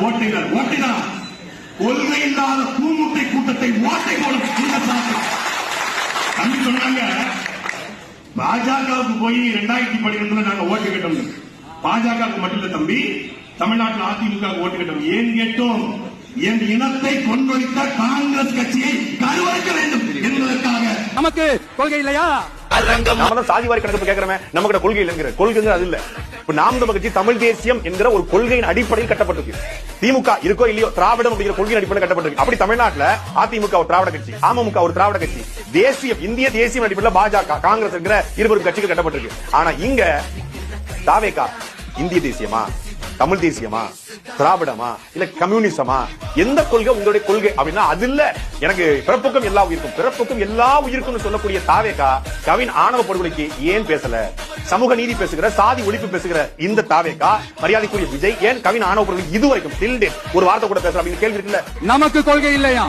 ஓட்டைதான் கொள்கை இல்லாத கூமுட்டை கூட்டத்தை ஓட்டை போடும். தம்பி சொன்னாங்க பாஜகவுக்கு போய் 2012 நாங்க ஓட்டு கேட்டோம். பாஜகவுக்கு மட்டும் இல்ல தம்பி, தமிழ்நாட்டில் அதிமுக ஓட்டு கேட்டோம். ஏன் கேட்டோம்? என் இனத்தை கொன்றொழித்த காங்கிரஸ் கட்சியை கருவறுக்க வேண்டும் என்பதற்காக. நமக்கு கொள்கை இல்லையா? நாம தான் சாதிவாரி கணக்கு கேட்கிறோம். நம்ம கிட்ட கொள்கை இல்லைங்கிற கொள்கை அது இல்ல. இப்ப நாம் தமிழர் கட்சி தமிழ் தேசியம் என்கிற ஒரு கொள்கையின் அடிப்படையில் கட்டப்பட்டிருக்கு. திமுக இருக்கோ இல்லையோ திராவிடம் அப்படிங்கிற கொள்கையின் அடிப்படையில் கட்டப்பட்டிருக்கு. அப்படி தமிழ்நாட்டில் அதிமுக ஒரு திராவிட கட்சி, அமமுக ஒரு திராவிட கட்சி, தேசியம் இந்திய தேசியம் அடிப்படையில் பாஜக காங்கிரஸ் என்கிற இருவரும் கட்சிகள் கட்டப்பட்டிருக்கு. ஆனா இங்க தாவேகா இந்திய தேசியமா, தமிழ் தேசியமா, திராவிடமா, இல்ல கம்யூனிசமா, எந்த கொள்கை உங்களுடைய கொள்கை அப்படின்னா அது இல்ல. எனக்கு பிறப்புக்கும் எல்லா உயிருக்கும், பிறப்புக்கும் எல்லா உயிருக்கும் சொல்லக்கூடிய தாவேகா கவின் ஆணவ படுகொலைக்கு ஏன் பேசல? சமூக நீதி பேசுகிற, சாதி ஒழிப்பு பேசுகிற இந்த தாவேகா, மரியாதைக்குரிய விஜய் ஏன் கவின் ஆணவ படுகொலை இதுவரைக்கும் ஒரு வார்த்தை கூட பேசல அப்படின்னு கேள்வி இருக்குல்ல. நமக்கு கொள்கை இல்லையா?